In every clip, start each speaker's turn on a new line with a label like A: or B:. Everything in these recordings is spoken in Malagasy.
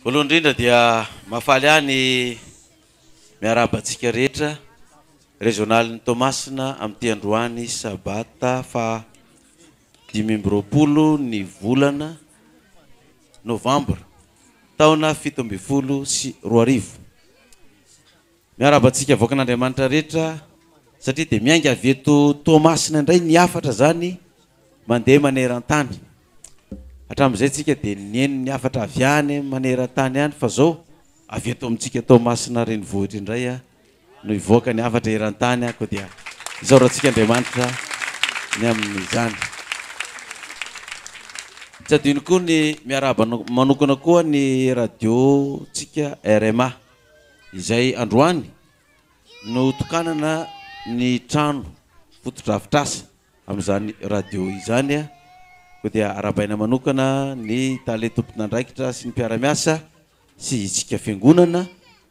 A: Voalohany indrindra dia mafaly any miarabantsika rehetra régional Tomasina amin'ity androany sabata fa 2020 ny volana novambra taona 2020. Miarabantsika voakan'Andriamanitra rehetra satria dia miainga avy eto Tomasina indray ny afatra zany mandeha maneran-tany. Hatramin'izay tsika dia nieny ny afatra avy any maneran-tany any fa zao avy eto amintsika Tomasina renivohitra indray no ivoaka ny afatra eran-tany ako dia izao rahantsika Andriamanitra ny amin'izany. Tsy adino koa ny miaraba manokana koa ny radio tsika RMA izay androany no tokanana ny trano fotodrafitrasa amin'izany radio izany koa dia arabaina manokana ny tale tompon'andraikitra sy ny mpiara-miasa sy isika fiangonana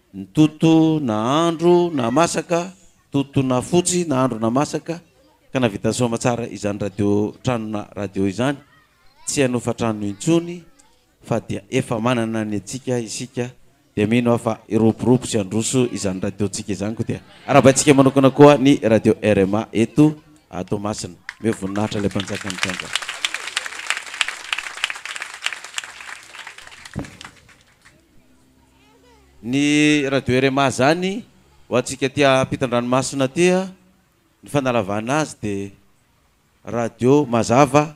A: ny toto na andro na masaka, toto na fotsy na andro na masaka ka navita soma tsara izany radio tranona radio izany tsy hanofa trano intsony fa dia efa manana ny atsika isika dia mino afa iropiropo sy androso izany radio tsika izany koa dia arabaintsika manokana koa ny radio RMA eto Tomasina me voninahitra ilay mpanjaka ny tanja. Ny radio RMA zany ho antsika tia ampitan-dranomasina tia ny fanalavana azy dia radio mazava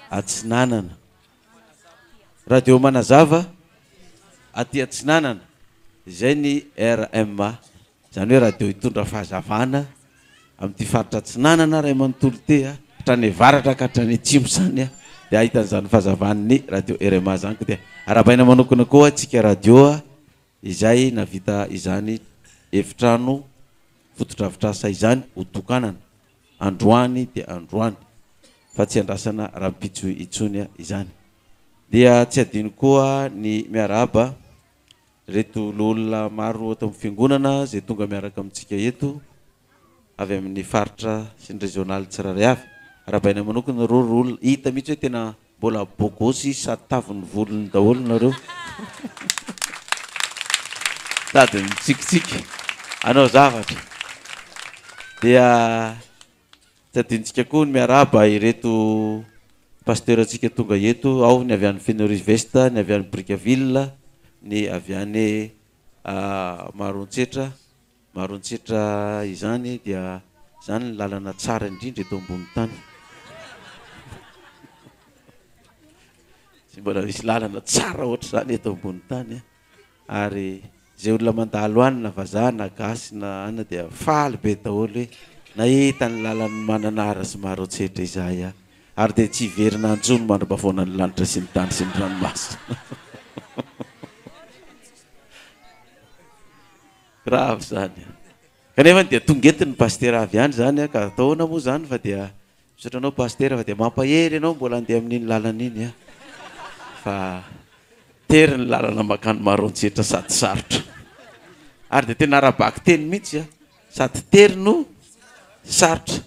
A: Atsinanana, radio manazava aty Atsinanana izay ny RMA zany hoe radio hitondra fahazavana amin'ity faritra Atsinanana ray manontolo te hatrany varatra ka hatrany atsimo zany dia ahitan'izany fahazavana ny radio RMA zany koa dia arabaina manokana koa atsika radio izay navita izany efitrano fotodrafitrasa izany hotokanana androany dia androany fa tsy andrasana rahampitso itsony izany. Dia tsy adino koa ny miaraba reto olona maro ato amin'ny fiangonana zay tonga miaraka amintsika eto avy amin'ny faritra sy ny régional tsiraray avy. Arabaina manokana ro olona hita mihitsy hoe tena mbola bogosy sataviny volony daholo nareo. Tady mitsikitsiky anao zavatra dia tsy adintsika koa ny miaraba ireto pasteur atsika tonga eto ao ny avy any Fenorice Vesta, ny avy any Brickaville, ny avy any Marontsetra izany dia zany ny lalana tsara indrindra eto ambony tany. Tsy mbola misy lalana tsara ohatra zany eto ambony tany ary zay olona mandalo any na vazaha na gasy na ana dia faly be daholo hoe nahita ny lalany mananara sy Marontsetra izay ary dia tsy hiverina antsony mandra-bavona ny lanitra sy ny tany sy ny ranomasina. Grave zany kanefa dia tongetiny paster avy any zany ka ataona moa zany fa dia misotranao paster fa dia mampahery ianao mbola andeha amin'iny lalana iny fa tery ny lalana makany Marontsetra sady sarotra ary dia tena arabaky teny mihitsy sady tery no sarotra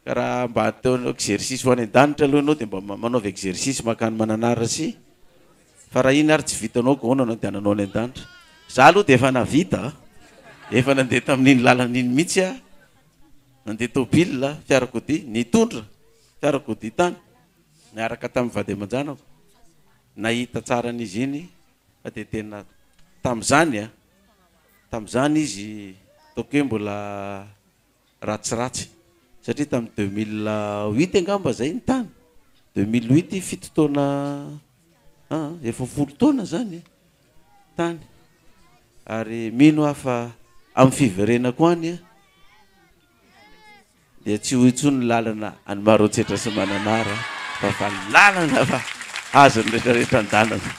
A: ka raha mba ataonao exercice ho any an-danitra aloha ianao dia mba manaovy exercice makany mananara sy fa raha iny ary tsy vitanao gaona no andehananao any an-danitra. Za aloha dia efa navita efa nandeha tamin'iny lalana iny mihitsy nandeha tobila fiarakodia nitondra fiarakodia tany niaraka tamin'ny vady aman-janako nahita tsara an'izy iny fa dia tena tam'izany izy toko hoe mbola ratsiratsy satria tamin'ny 2008 angamba zay ny tany 2008 fito taona efa folo taona zany tany ary mino afa amin'ny fiverenako any dia tsy ho intsony lalana any Marontsetra sy mananara fa lalana fa azony rehetrarehetra an-dalana.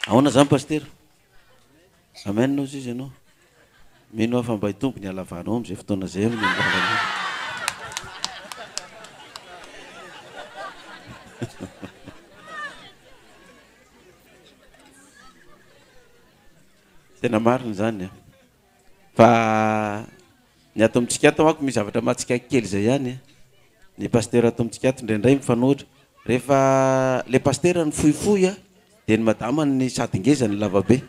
A: Ahoana zany paster? Amen nao izy ianao mino afa mba hitombo ny alavanao am'izay fotoana zay amin'ny lalana. Tena marina zany fa ny ato amintsika ato ako misy zavatra matsikaiky kely zay ihany ny paster ato amintsika ato indraindray mifanohitra rehefa le paster ny fohifohy dia ny madama ny sady ngeza ny lava be.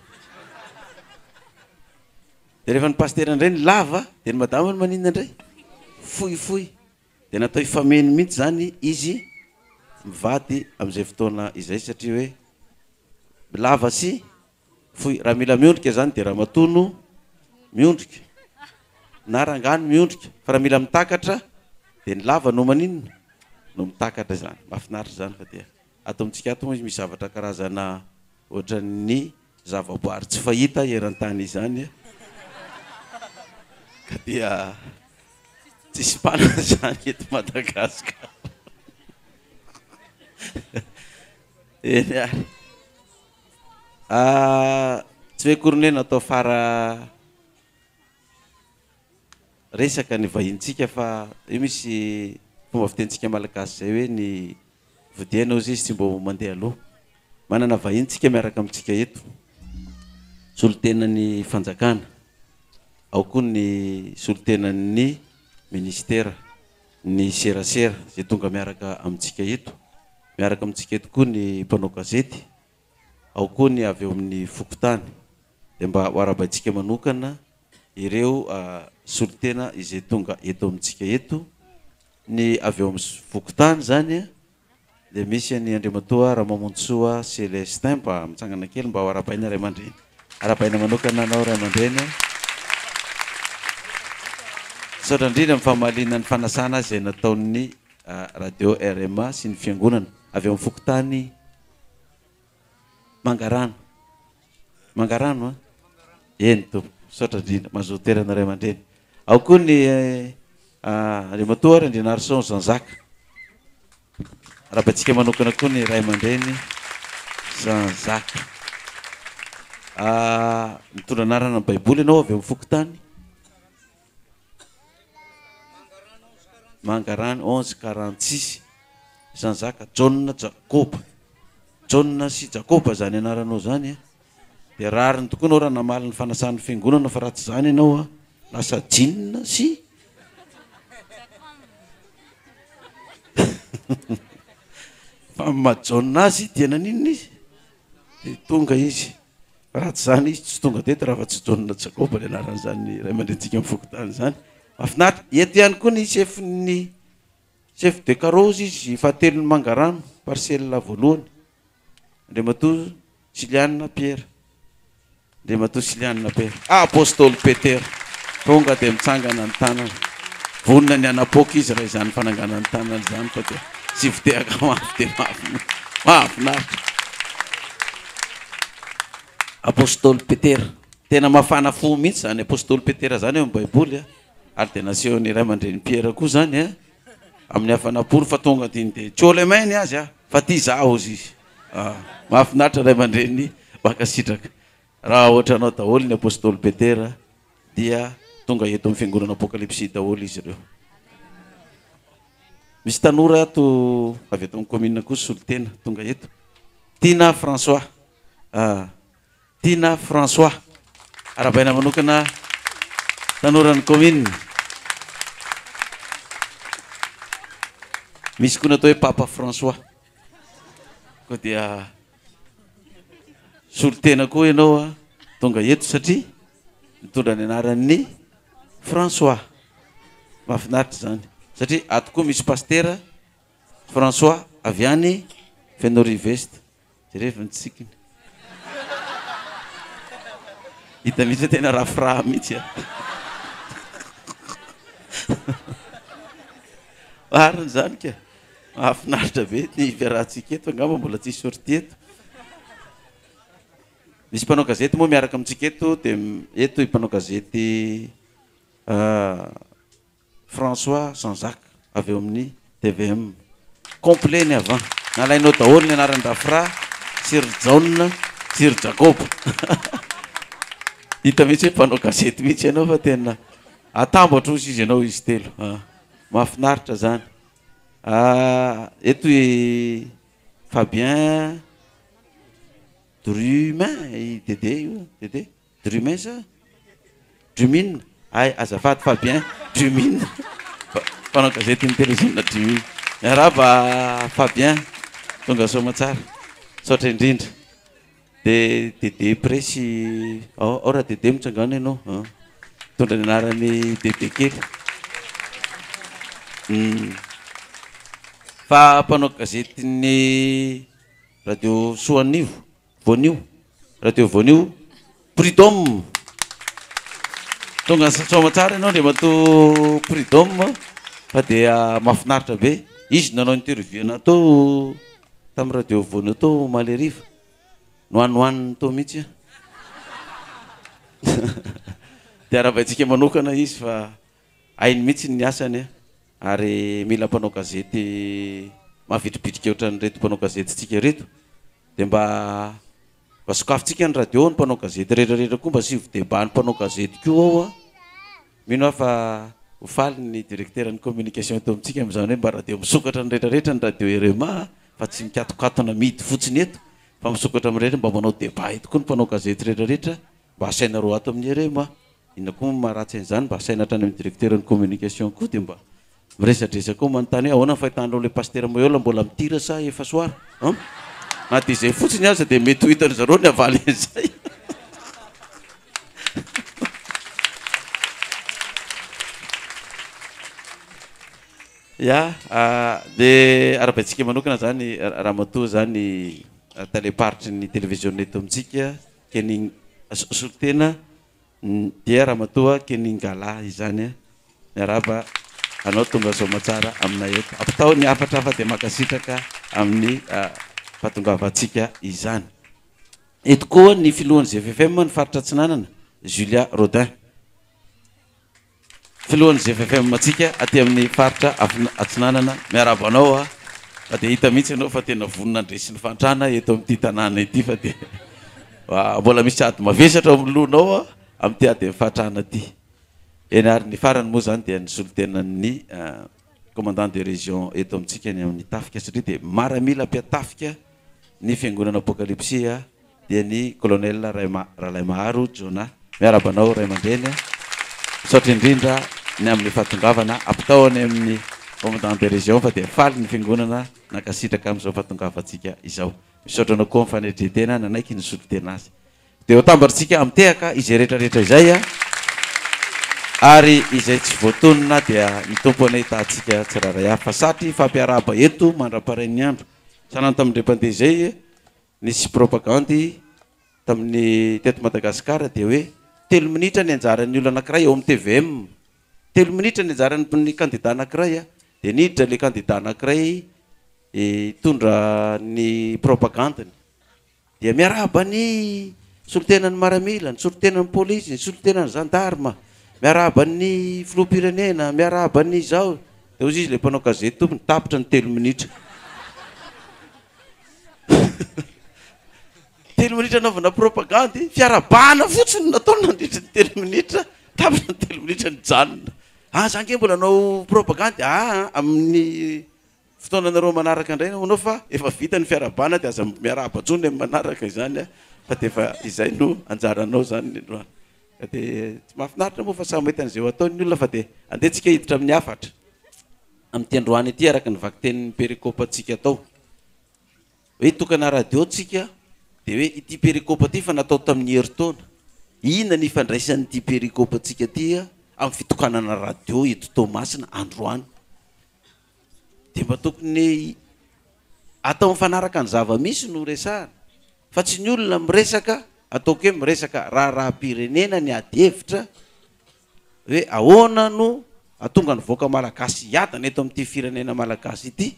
A: Dia rehefa ny pastera indray ny lava dia ny madama ny maninona indray fohifohy. Dia natao ifameny mihitsy zany izy mivady amin'izay fotoana izay satria hoe lava sy fohy. Raha mila miondrika zany dia raha matono miondrika na rangano miondrika, fa raha mila mitakatra dia ny lava no maninona no mitakatra zany. Mahafinaritra zany fa dia ato amintsika ato moa misy zavatra karazana ohatran'ny zavaboary tsy fahita eran-tany izany ka dia tsisy mpanana zany eto Madagasikara. Eny ary tsy hoe kory hoe natao fara resaka ny vahintsika fa io misy fomba fitentsika malagasy zay hoe ny vodiana ozy izy tsy mbo mandeha aloha. Manana vahintsika miaraka amintsika eto, solotenan'ny fanjakana, ao koa ny solotenan'ny ministera, ny serasera zay tonga miaraka amintsika eto. Miaraka amintsika eto koa ny mpanao gazety, ao koa ny avy eo amin'ny fokotany. Dia mba ho arabaitsika manokana ireo solotena izay tonga eto amintsika eto. Ny avy eo amin'ny fokotany zany dia misy ny Andriamatoa Ramamonjoa Celestin, mba mitsangana kely mba ho arabaina Ray aman-dreny. Arabaina manokana anao Ray aman-dreny. Saotra indrindra amin'ny fahamaliana ny fanasana izay nataon'ny radio RMA sy ny fiangonana. Avy eo amin'ny fokotany Mangarano. Mangarano eny tompo. Saotra indrindra mazoto toerana Ray aman-dreny. Ao koa ny Andriamatoa Rendrinarson Zanzaka. Arabaitsika manokana koa ny Ray aman-dreny Zanzaka. Mitondra anarana ny baiboly ianao avy eo amin'ny fokotany Mangarano 1146. Zanzaka John Jacob. John sy Jacob zany anaranao zany dia rariny tokoa anao raha namaly ny fanasan'ny fiangonana fa raha tsy zany ianao lasa jinina sy fa mahajaona azy dia naninona izy dia tonga izy. Raha tsy zany izy tsy tonga teto raha fa tsy John Jacob ny anarany zany Ray aman-drentsika amin'ny fokotany zany. Mahafinaritra. Eto ihany koa ny chef de carrosse izy fahatelon'ny Mangarano, parcelle voalohany, Andriamatoa Siliana Pierre. Andriamatoa Siliana Pierre. Apôstôly Peter tonga dia mitsangana ny tanana. Vonona ny anapoka izy raha izany fanangana ny tanana zany fa dia sy videhaka mafy dia mahafinaritra. Apôstôly Peter. Tena mafana fo mihitsy zany Apôstôly Peter zany eo amin'ny baiboly ary dia nasehon'ny Ray aman-dreny Pierre koa zany amin'ny hafanaporo fa tonga diny dia tsola mainy azy fa ty zaho izy. Mahafinaritra Ray aman-dreny bakasitraka. Raha ohatra anao daholo ny Apôstôly Peter dia tonga eto amin'ny fiangonana Apokalipsy daholo izy ireo. Misy tanora ato avy eto amin'ny commune koa solotena tonga eto. Tina François. Tina François. Arabaina manokana tanoran'ny commune. Misy koa natao hoe Papa François. Koa dia solotena koa ianao tonga eto satria mitondra ny anaran'ny François. Mahafinaritra zany satria ato koa misy pastera François avy any Fenorive-Est. Jereva ny tsikiny. Hita mihitsy tena rafiraha mihitsy. Marina zany ka. Mahafinaritra be ny fiarahantsika eto angamba mbola tsisy sorty eto. Misy mpanao gazety moa miaraka amintsika eto dia eto mpanao gazety François Zanzaka avy eo amin'ny TVM. Complet ny avant. Nalainao daholo ny anarany rafiraha Sir John, Sir Jacob. Hita mihitsy hoe mpanao gazety mihitsy ianao fa tena atambatra ozy izy ianao izy telo. Mahafinaritra zany. Eto i Fabien Drumain, Dédé io, Dédé Drumain sa? Drumine. Ay, azafady Fabien Drumine. Mpanao gazety ny télévision Drumine. Miarahaba Fabien, tonga soa matsara. Saotra indrindra. de Dede Presy ao raha Dede mitsangana ianao tondra ny anarany Dede kely fa mpanao gazety ny radio Soanivo Voanio radio Voanio Prud'homme tonga satsoma tsara ianao ndre mato Prud'homme fa dia mahafinaritra be izy nanao interview natao tamin'ny radio Voanio tao Maleriva noanoaniny tao mihitsy dia arahabaitsika manokana izy fa hainy mihitsy ny asany ary mila mpanao gazety mahavitribitrika ohatran'reto mpanao gazety tsika reto dia mba sokafintsika ny radio ny mpanao gazety rehetrarehetra koa mba sy vodebany mpanao gazety koa ao mino aho fa hofaly ny directeur ny communication eto amintsika amin'izany hoe mba radio misokatra ny rehetrarehetra ny radio RMA fa tsy mikatokatona midy fotsiny eto fa misokatra amin'ny rehetra mba manao débat eto koa ny mpanao gazety rehetrarehetra mba asaina roa ato amin'ny RMA inona koa maharatsy an'izany mba asaina hatrany amin'ny directeur ny communication koa dia mba miresadresaka koa manontany hoe ahoana ny fahitanao le pasteur Moyola mbola mitira sa efa soara na dia izay fotsiny aza dia mety ho hitany zareo ny avaly an'izay ya dia arabaitsika manokana zany raha matoa zany taleparitry ny televizion eto amintsika keny solitena dia raha matoa keny ngala izany miaraba anao tonga soma tsara aminay eto apitao ny afatra fa dia makasitraka amin'ny fahatongavantsika izany eto koa ny filohan'ny ZFFM ny faritra Atsinanana Julia Rodin filohan'ny ZFFM atsika aty amin'ny faritra Atsinanana miaraba anao fa dia hita mihitsy ianao fa tena vonona andresiny fantrana eto amin'ity tanàna ity fa dia mbola misy ady mavesatra amin'ny lohanao amin'ity ady amin'ny fatrana ity eny ary ny farany moa zany dia ny solitenan'ny commandant de région eto amintsika ny amin'ny tafika satria dia maramila mpiatafika ny fiangonana apokalypsia dia ny colonel Ralay Maharo Jona miaraba anao ray aman-dreny misaotra indrindra ny amin'ny fahatongavana apitao any amin'ny commandant de région fa dia faly ny fiangonana nakasitraka amin'izao fahatongavantsika izao misaotra anao koa mifanedretena nanaiky ny solitena azy dia ho tambaritsika amitehaka izay rehetrarehetra izay ary izay tsy voatonona dia ny tompony hitantsika tsiraray hafa satry fampiaraba eto mandra-paray ny andro sanany tamin'ny repandeha izay nisy propagandy tamin'ny teto Madagasikara dia hoe 3 minitra ny anjaran'ny olo anankiray eo amin'ny TVM 3 minitra ny anjaran'ny kandida anankiray dia niditra le kandida anankiray tondra ny propagandany dia miaraba ny solitenan'ny maramila ny solitenan'ny polisy ny solitenan'ny gendarme miaraba ny filoham-pirenena miaraba ny zao dia ozy izy le mpanao gazety tompony tapitra ny 3 minitra 3 minitra anaovana propagandy fiarabana fotsiny nataony nandritra ny 3 minitra tapitra ny 3 minitra ny janona zany ke mbola anao propagandy amin'ny fotoananareo manaraka indray nao fa efa vita ny fiarabana dia aza miaraba tsony amin'ny manaraka izany fa dia efa izay no anjaranao zany ny androany dia tsy mahafinaritra moa fa samy mahita an'izay ataony olona fa dia andehantsika hiditra amin'ny afatra amin'ity androany ity araka ny vakitenin'ny perikopa atsika atao hoe tokana radio tsika dia hoe ity perikopa ty fa natao tamin'ny heritaona inona ny ifandraisan'ity perikopa atsika ty amin'ny fitokanana radio eto Tomasina androany dia mba tokony atao mifanaraka ny zava-misy no resahana fa tsy ny olona miresaka ataoko hoe miresaka raha-pirenena ny ady hevitra hoe ahoana no atonga ny voaka malagasy hiadana eto amin'ity firenena malagasy ity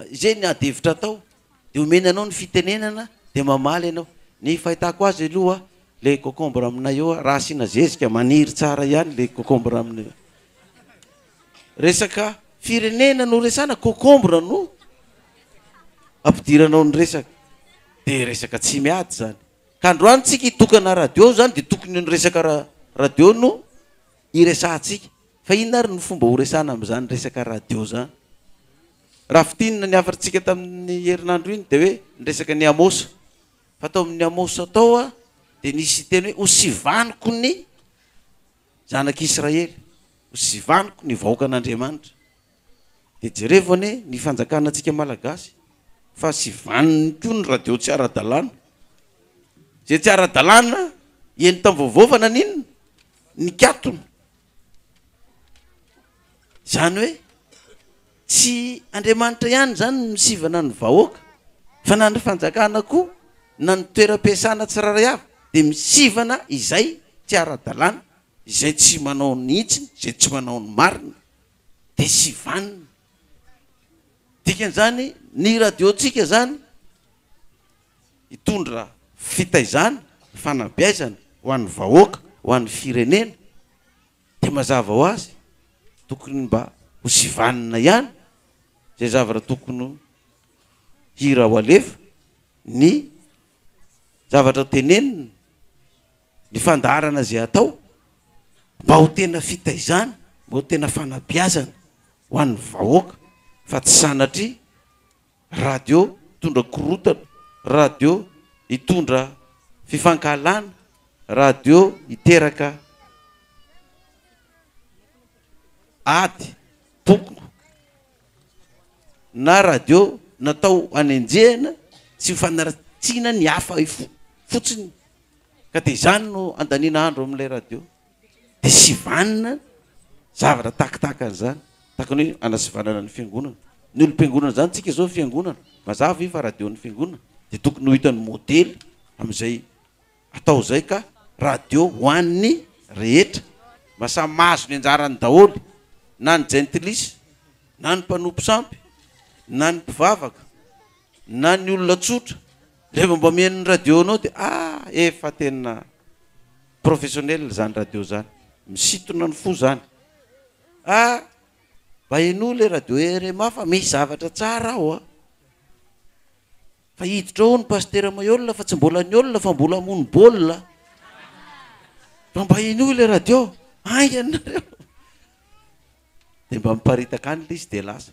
A: izay ny ady hevitra atao dia omena anao ny fitenenana dia mamaly ianao ny fahitako azy aloha le concombre aminay eo raha asiana zezika maniry tsara ihany le concombre aminay eo resaka firenena no resana concombre no ampidiranao ny resaka dia resaka tsy miady zany ka androany tsika hitokana radio zany dia tokony ny resaka radio no iresahantsika fa inona ary ny fomba ho resana amin'izany resaka radio zany raha fitinina ny afatritsika tamin'ny herinandro iny dia hoe ny resaka ny amosa fa atao amin'ny amosa atao dia nisy teny hoe ho sivaniko ny zanak'Israely ho sivaniko ny vahoaka an'Andriamanitra dia jerevany ny fanjakana antsika malagasy fa sivaniny koa ny radio tsy ara-dalàna zay tsy ara-dalàna eny tam'vaovavana n'inona nikatona zany hoe tsy Andriamanitra ihany zany misivana ny vahoaka fa na ny fanjakana koa na ny toeram-piasana tsiraray avy de misivana izay tsy ara-dalàna, izay tsy manao ny itsiny, izay tsy manao ny marina de sivanina. Dikan'izany ny radiotsika zany hitondra fitaizana, fanabeazana ho an'ny vahoaka, ho an'ny firenena, de mazava ho azy tokony mba ho sivanina ihany zay zavatra tokony hira ho alefa, ny zavatra tenenina, ny fandarana zay atao mba ho tena fitaizana, mba ho tena fanabeazana ho an'ny vahoaka, fa tsy sanatry radio hitondra korotana, radio hitondra fifankalana, radio hiteraka ady tokony, na radio natao hanenjehana tsy mifanaratsiana ny hafa fotsiny, ka de zany no andaniana andro amin'ilay radio de sivanina zavatra takitaka an'izany, takany hoe anasivanana ny fiangonana. Ny olo-piangonana zany tsika zao fiangonana mazava io fa radio ny fiangonana de tokony ho hitany modely am'izay atao zay, ka radio ho an'ny rehetra mba samy mahazo ny anjarany daholy, na ny jentilisa, na ny mpanompo sampy, na ny mpivavaka, na ny olona tsotra, rehefa mba mihaino ny radio anao de efa tena professionnel zany radio zany, misitona ny fo zany. Mba eno le radio RMA fa misy zavatra tsara ao fa hiditra ao ny pasteur Mayolina fa tsy mbola ny olona fa mbola mony baolina, fa mba eno le radio ainganareo de mba miparitaka any le izy de lasa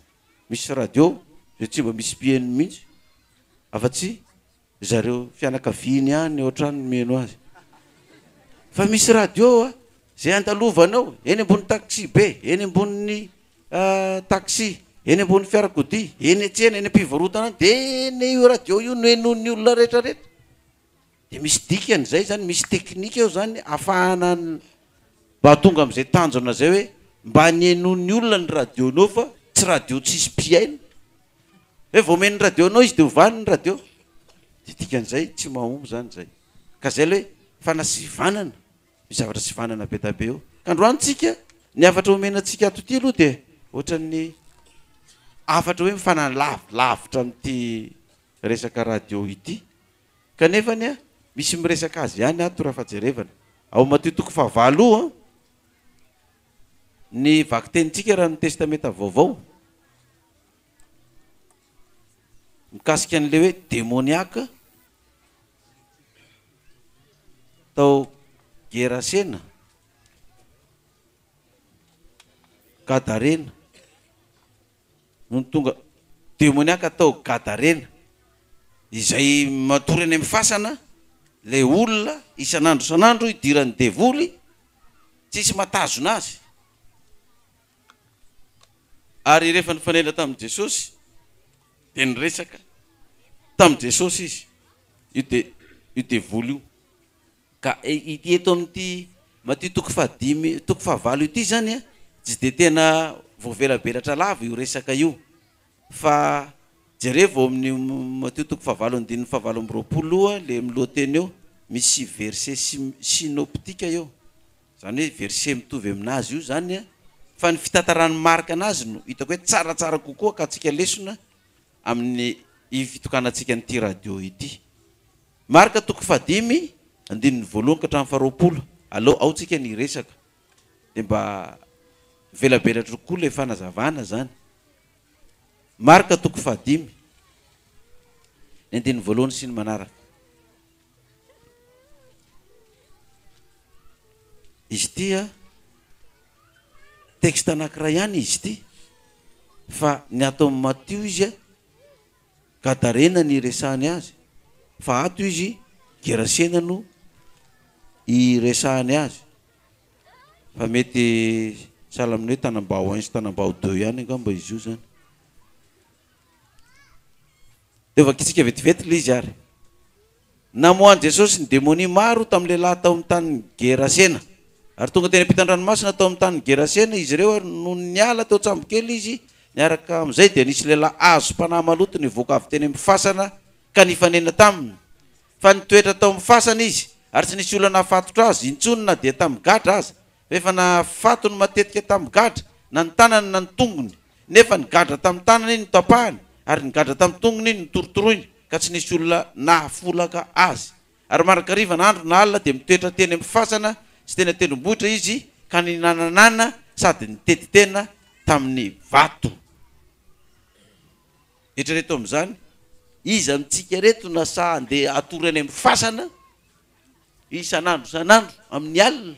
A: misy radio zay tsy mba misy mpihaino mihitsy, afa-tsy zareo fianakaviany ihany ohatrany mihaino azy, fa misy radio zay andalovanao eny ambony taxi be, eny ambony taxi, eny ambony fiarakodia, eny atsena, eny ampivarotana de eny io radio io no enon'ny olona rehetrarehetra. De misy dikany zay zany, misy teknika eo zany ahafahana mba tonga am'izay tanjona zay hoe mba ny enon'ny olona ny radionao fa tsy radio tsisy mpiaina, hoe vao omeny ny radionao izy de hovany ny radio, de dikan'izay tsy mahomby zany zay, ka zay le hoe fanasivanana, misy zavatra sivanana be da be eo. Ka androany tsika ny afatra omenantsika ato ty aloha de ohatran'ny afatra hoe mifanalavilavitra am'ty resaka radio ity, kanefany misy miresaka azy ihany ato raha fajerevana ao matitoko fahavalo ny vaky tenitsika raha ny testameta vaovao mikasika an'le hoe demoniaka tao Gerasena, Gadarena, no tonga demoniaka tao Gadarena, izay matory any amin'ny fasana le olona isan'andro isan'andro idiran'ny devoly tsisy matazona azy, ary rehefa nifanena tamin'i Jesosy de niresaka tamin'i Jesosy izy io devoly io, ka ity eto amin'ity matitoko fahadimy toko fahavalo ity zany tsy de tena voavelabelatra lava io resaka io, fa jereo amin'ny matitoko fahavalo andininy fahavalo amby roapolo le milohateny eo misy verset synoptika eo, zany hoe verset mitovy aminazy io zany fa ny fitantarany marika anazy no hitako hoe tsaratsara kokoa ka atsika lesona amin'ny fitokanatsika nyity radio ity. Marika toko fahadimy andininy voalohany ka hatramin'ny faharoapolo, aleo ao tsika ny resaka de mba velabelatra kokoa le fanazavana zany. Marika toko fahadimy ny andininy voalohany sy ny manaraka, izy ty texte anankiray ihany izy ty, fa ny ato amin'ny Matio izy Gadarena ny resahany azy, fa ato izy Gerasena no iresahany azy, fa mety sahala amin'ny hoe Tanambao 1 sy Tanambao 2 ihany angamba izy io zany. De vakitsika vetivety le izy ary namoany Jesosy ny démonie maro tamin'ny lehilahy tao amin'ny tany Gerasena. Ary tonga teny ampitan-dranomasina tao amin'ny tany Gerasena izy ireo ary no niala teo tsambokely izy niaraka amin'izay dia nisy lehilahy azo mpanahy maloto nivoaka avy teny amin'ny fasana ka nifanena taminy. Fa nitoetra tao amin'ny fasana izy ary tsy nisy olana nahafatotra azy intsony na dia tamin'ny gadra aza. Fa efa nafatony matetika tamin'ny gadra na ny tanany na ny tongony. Nefa ny gadra tamin'ny tanany iny notapahany ary ny gadra tamin'ny tongony iny nitorotoroiny ka tsy nisy olona nahafolaka azy. Ary marakariva n'andro na alina dia mitoetra teny amin'ny fasana sy tena tendrombohitra izy ka ninananana sady nitetitena tamin'ny vato. Eritrereto amin'izany iza amintsika reto na sa andeha atory any amin'ny fasana isan'andro amin'ny alina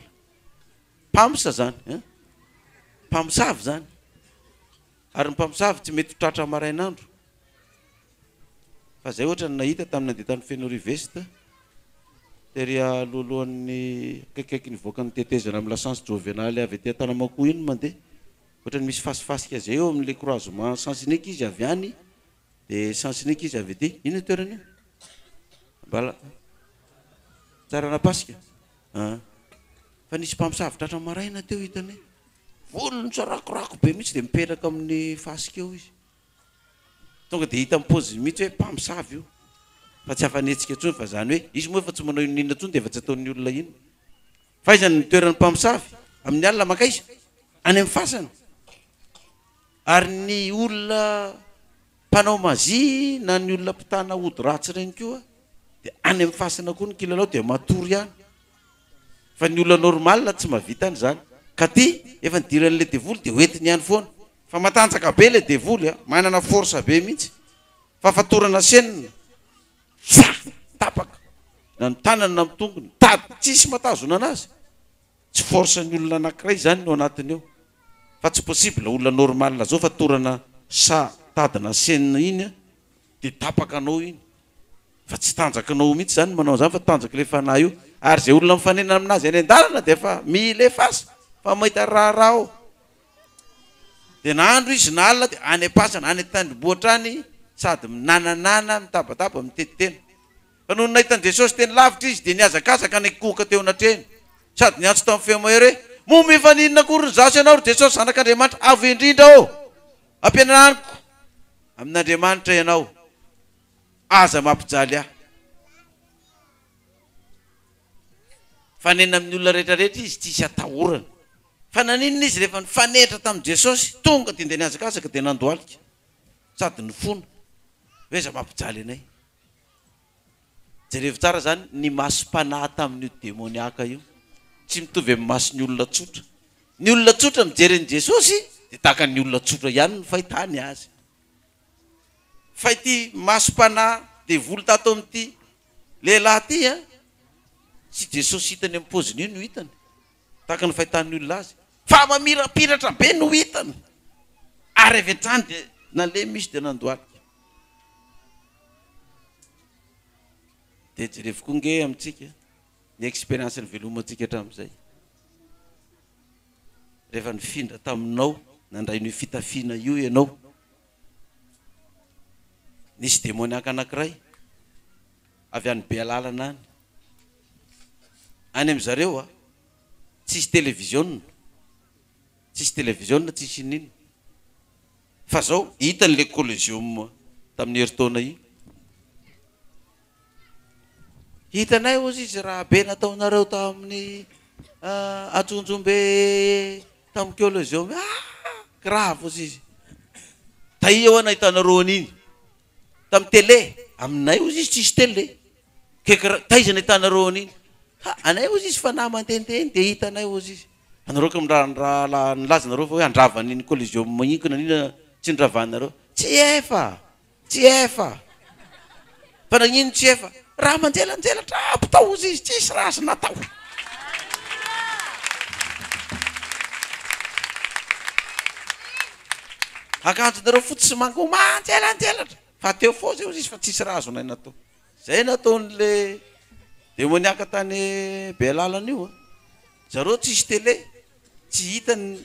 A: mpamosavy zany mpamosavy zany ary ny mpamosavy tsy mety tratra marain'andro. Fa zay ohatra ny nahita tamin'ny andeha tany Fenorive tery alohalohan'ny kaikaiky nivoaka ny tetezana amin'ny lasansy jovenaly avy etỳ Tanamakoho iny mandeha ohatra ny misy fasifasika zay eo amin'le croisement Sansinika izy avy any dia Sansinika izy avy etỳ ino toerana io mbala tsara napasika fa nisy mpamosavy tratra maraina teo hitany volony tsarakorako be mihitsy dia mipetraka amin'ny fasika eo izy tonga dia hita mipozy mihitsy hoe mpamosavy io fa tsy hafanetsika intsony fa zany hoe izy moa efa tsy manao inona intsony dia efa tsy ataon'ny olona ino. Faizany ny toeran'ny mpamosavy amin'ny alina maka izy any amin'ny fasana ary ny olona mpanao mazy na ny olona mpitana ody ratsy reny koa dia any amin'ny fasana koa ny kilalao dia matory ihany. Fa ny olona normal tsy mahavita an'izany ka ty efa nidiran'ilay devoly dia hoentiny ihany foana. Fa matanjaka be ilay devoly manana force be mihitsy fa fatorana senina tapaka na ny tanany na mitongony tady tsisy matazona anazy. Tsy force ny olona anankiray zany no anatiny eo fa tsy possible olona normal zao fatorana sa tadina senina iny dia tapaka anao iny fa tsy tanjakanao mihitsy zany manao zany fa tanjaka le fanahy io. Ary zay olona mifanena aminazy any an-dalana dia efa milefasa fa mahita raharao dia nahandro izy na alina dia any am-pasana any an-tandrombohitra any sady minananana mitabataba mitetitena. Fa noho nahitany Jesosy teny lavitra izy dia niazakazaka nikohoka teo anatreny sady niantso tamin'ny feo mahery hoe moa mifaninona akory ny zasy ianao ry Jesosy zanak'Andriamanitra avo indrindra ô ampianarako amin'Andriamanitra ianao aza mampijaly ahy. Fanena amin'ny olona rehetrarehetra izy tsy isy atahorana fa naninona izy rehefa nifanetra tamin'i Jesosy tonga dia ndeha niazakazaka dia nandoalika sady nifona hoe za mampijaly anay. Jerevy tsara zany ny masom-panahy tamin'io demoniaka io tsy mitovy amin'ny mason'ny olona tsotra. Ny olona tsotra mijery an'i Jesosy dia tahaka ny olona tsotra ihany ny fahitany azy. Fa ity masom-panahy devoly tato amin'ity lehilahy ty tsy Jesosy hitany amin'ny poziny io no hitany tahaka ny fahitan'ny olona azy fa mamirapiratra be no hitany ary avy hatrany dia nale misy dia nandoalika. Dia jerevy koa nge amintsika ny expérience ny velomantsika hatramin'izay rehefa nifindra taminao nandray ny fitafiana io ianao nisy demoniaka anankiray avy any Bealalana any amin'izareo tsisy télévision tsisy inona fa zao hitan'le collégium tamin'ny heritaona io hitanay ozy izy raha be nataonareo tamin'ny ajonjombe tamin'ny collégium grave ozy izy taia ho nahitanareo an'iny tamin'ny télé aminay ozy izy tsisy télé taiza nahitanareo an'iny anay ozy izy fa na manteniteny dia hitanay ozy izy anareo ka raha nilazanareo fa hoe andravan'iny collégium magningona nina tsy ndravanareo tsy efa fa nagnino tsy efa raha manjelanjelatra apotao ozy izy tsisy raha azo natao. Akanjonareo fotsy sy manko manjelanjelatra fa teo fo zay ozy izy fa tsisy raha azo nay natao. Zay nataon'le demoniaka tany Bealalana io zareo tsisy télé tsy hitany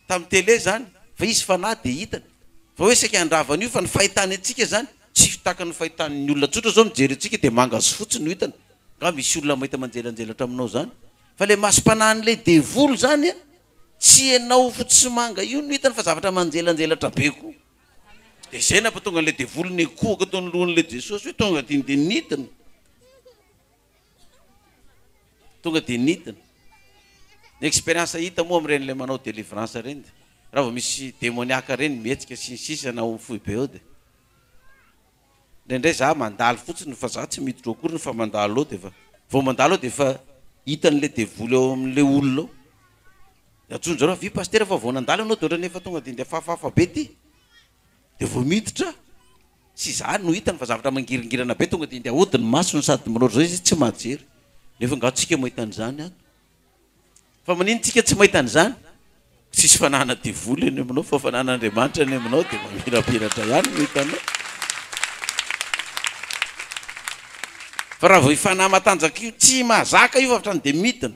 A: tamin'ny télé zany fa izy fanahy dia hitany fa hoe saika andravana io fa ny fahitany antsika zany tsy fitakan'ny fahitan'ny olona tsotra zao mijery antsika dia mangazy fotsiny no hitany ka misy olona mahita manjelanjelatra aminao zany fa le masom-panahin'le devolo zany a tsy enao fotsy manga io no hitany fa zavatra manjelanjelatra be koa dia zay na tonga an'le devolo ny ekohaka tao alohan'le Jesosy hoe tonga dia nitany tonga dia nitany ny expérience hita moa amin'ireny le manao délivrance reny raha vao misy démoniaka reny mihetsika sisisa na fohy be ao dia ndray za mandalo fotsiny fa za tsy miditra akory fa mandalo ao dia fa vao mandalo ao dia fa hitan'le devolo eo amin'le olona ao atsony zareo vi paster fa vao nandalo anao doatra nefa tonga dia fafafa be ty dia vao miditra sy za no hitany fa zavatra mangiringirana be tonga dia ahodiny masony sady manaotra zao izy tsy majery nefa ngatsika mahita an'izany ato fa maninontsika tsy mahita an'izany sisy fanahana devolo eny aminao fa fanahanaandriamanitra eny aminao dia mamirapiratra ihany no hitanao fa raha vao ifanahy matanjaka io tsy mahazaka io fa hatrany dia midina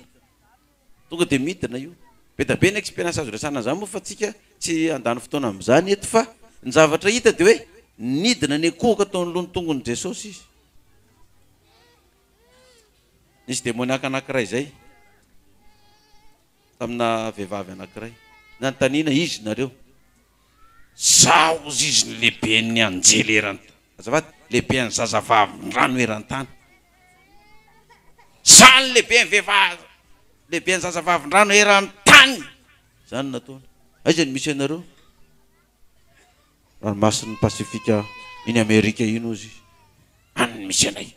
A: tonga dia midina io be da be ny expérience azo resana zany moa fa tsika tsy andany fotoana amin'izany eto fa ny zavatra hita dia hoe nidina ny ekohaka tao anoloany tongony Jesosy izy nisy demoniaka anankiray zay tamina vehivavy anankiray nanontaniana izy nareo zao izy izy ny lehiben'ny anjely azafady lehiben'ny zazavavin-drano eran-tany zany lehiben'ny vehivavy lehiben'ny zazavavin-drano eran-tany zany nataony aiza ny misy anareo ranomasin'ny pasifika iny Amerika ino izy any misy anay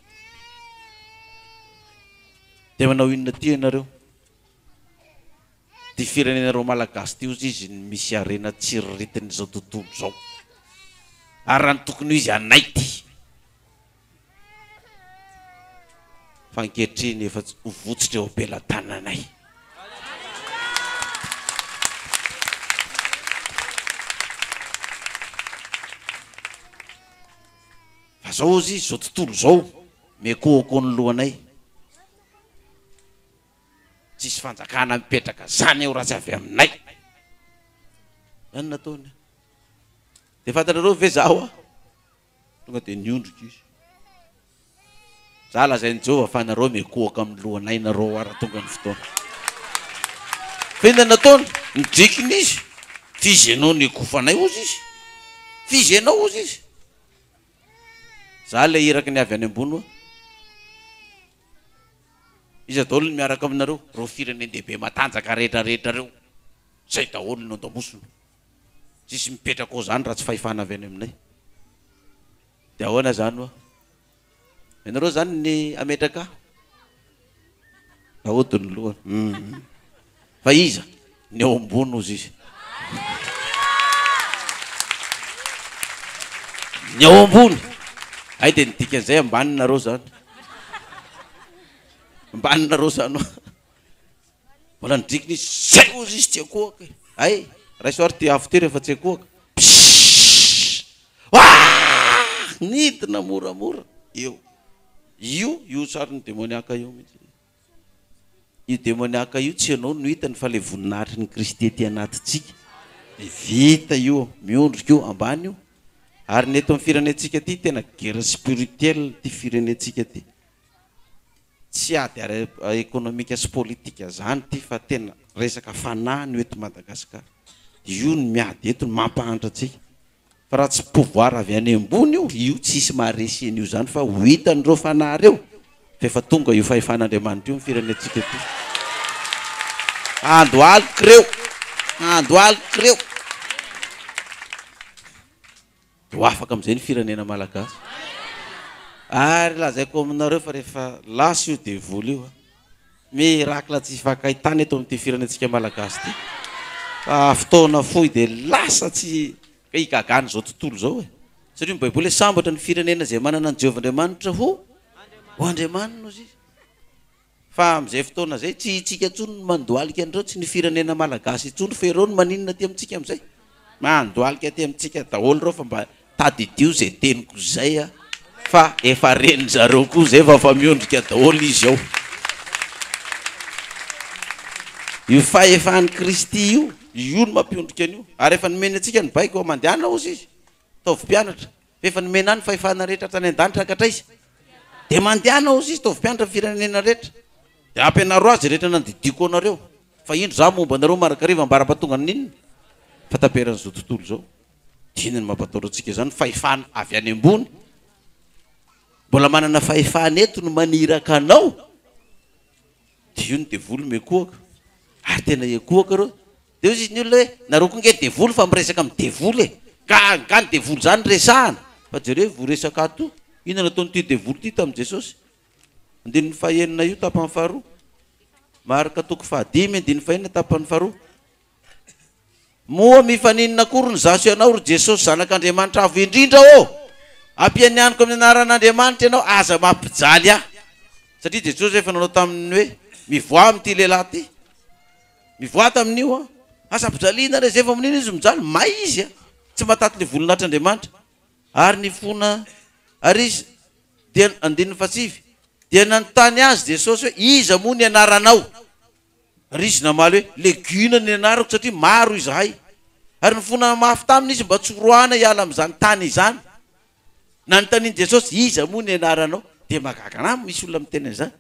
A: dia manao inona ty ianareo ty firenenareo malagasy ty ozy izy misy arena tsiriritiny zao tontolo zao ary raha ny tokony izy anay ty fa ankehitriny efa votsitra eo am-pelantananay fa zao izy zao tontolo zao mekohako ny lohanay tsisy fanjakana mipetraka zany eo raha tsy avy aminay zany nataony dia fantanareo ve zaho a tonga dia niondrika izy za lazainy Jehovah fa nareo mekohaka amin'ny lohanay nareo ara tonga ny fotoana fa inona nataony nidrikiny izy fizy ianao ny ekofanay ozy izy fizy ianao ozy izy za le iraka ny avy any ambony izy daholo ny miaraka aminareo reo fireneny dehibe matanjaka rehetrarehetra reo zay daholo no andamosony tsisy mipetraka ao zany raha tsy fahefana avy any aminay dia ahoana zany oa ianareo zany ny ametraka ahodiny lohany fa iza ny eo ambony ozy izy ny eo ambony ay dia nidikan'izay ambaninareo zany ambaninareo zany mbola nidrikiny izy zay ozy izy tsy akohaka ay raisoary ty avo ty rehefa tsy akohaka nidina moramora eo io sary ny demoniaka io mihitsy io demoniaka io tsy ianao no hitany fa le voninahitry ny Kristy ty anatitsika de vita io miondrika io ambany io ary neto amin'ny firenentsika ty tena guerre spirituelle ty firenentsika ty tsy ady ary ekonomika sy politika zany ty fa tena resaka fanahy ny eto Madagasikara io ny miady eto ny mampahantra atsika fa raha tsy pouvoir avy any ambony io tsisy maharesy an'io zany fa ho hitan'ireo fanahy reo fa efa tonga io fahefan'Andriamanitra io ny firenentsika ty ando aliky reo ho afaka amin'izay ny firenena malagasy ary lazaiko aminareo fa rehefa lasa io devolo io mirakla tsy fakahitana eto amin'ity firenentsika malagasy ty fa fotoana fohy dia lasa tsy hikagany zao tontolo zao satria ny baiboly sambatra ny firenena zay manana ny Jehovah-Andriamanitra ho Andriamanina ozy izy fa amin'izay fotoana zay tsy hitsika ntsony no mandoalika andreo tsy ny firenena malagasy itsony fa ireo no maninona ty amintsika amin'izay mandoalika ty amintsika daholo reo fa mba tadidio zay teniko zay a fa efa reny zareo koa zay fa miondrika daholo izy ao io fahefan'ny Kristy io no mampiondrika an'io ary efa nomeny atsika ny baiko mandehana ozy izy taovy mpianatra efa nomena ny fahefana rehetra tany an-danitra katraiza de mandehanao izy tovy mpianatra firenena rehetra de ampianaro azy rehetra nandidiko anareo fa indro za momba anareo marakariva mbara-patonga ninona fataperan'izao tontolo zao dinany mampataorantsika zany fahefana avy any ambony mbola manana fahefana eto no maniraka anao de io ny devolo mekoaka ary tena ekoaka reo de izy ny olona hoe nareo koa nge devolo fa miresaka amin'ny devolo e ka ny devolo zany resahana fa jereo voresaka ato ina nataonyity devolo ty tamin'i Jesosy andininy fahaenina io tapany faharoa marika toko fahadimy andininy fahaenina tapany faharoa moa mifaninina kory ny zaso ianao ry Jesosy zanak'Andriamanitra avo indrindra ô ampianianiko amin'ny anaran'Andriamanitra ianao aza mampijaly ah satria Jesosy efa nanao taminy hoe mivoa amin'ity lehilahy ty mivoa tamin'io a asa ampijaliana re efa amin'iny izy mijaly may izy a tsy mataty le voninahitran'Andriamanitra ary ny fona ary izy dia andininy fasivy dia nanontany azy Jesosy hoe iza moa ny anaranao ary izy namaly hoe legina ny anarako satria maro izahay ary ny fona mafy taminy izy mba tsoroana hiala amin'izany tany izany nanontaniany Jesosy iza moa ny anaranao de magaga na misy olona miteny an'izany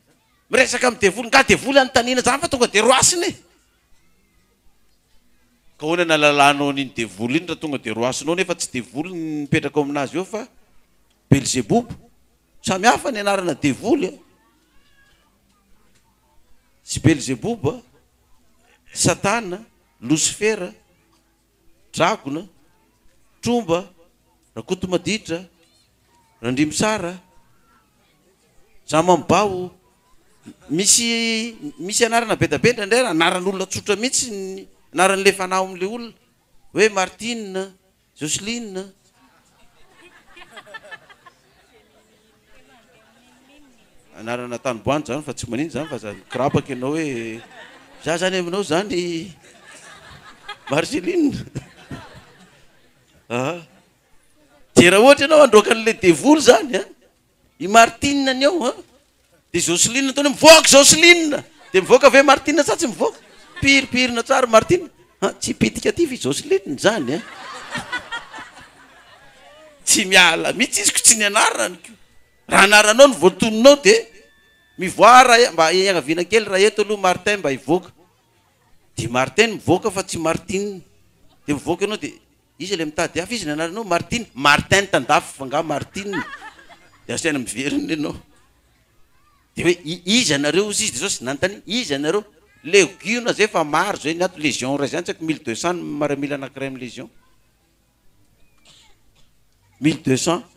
A: miresaka amin'ny devolo nga devolo anontaniana zany fa tonga de roasiny e ka hoana nalalanao n'iny devolo iny raha tonga de roasinao nefa tsy devolo mipetraka ao aminazy eo fa Belzebub samy hafa ny anarana devolo sy Belzebub Satana Lucifera dragona tromba rakoto maditra randrimosara zamambao misy anarana bedabeda ndray anaran'olona tsotra mihitsy anaran'le fanao amin'le olona hoe Martine Joseline anarana taniboany zany fa tsy maniny zany fa zany kirapaka ianao hoe za zany aminao zany Marceline de raha ohatra ianao androaka an'le devolo zany a i Martine ny ao a de Joseline ataony mivoaka Joseline de mivoaka ave Martine sa tsy mivoaka piripirina tsara Martine tsy pitika ty fi Joseline zany a tsy miala mihitsy izy ko tsy ny anarany raha anaranao ny voatoninao de mivoara mba iangaviana kely raha eto aloha Martin mba hivoaka de Martin mivoaka fa tsy Martine de mivoaka ianao de izy le mitady hafa izy ny anaranao Martine Martin tandafy fanga Martine de asaina miveriny ianao de hoe izy anareo izy de Jesosy nanontany izy anareo légiona zay fa maro zay ny ato légion ray zany tsaky 1200 maramila anankiray amin'ny légion 1200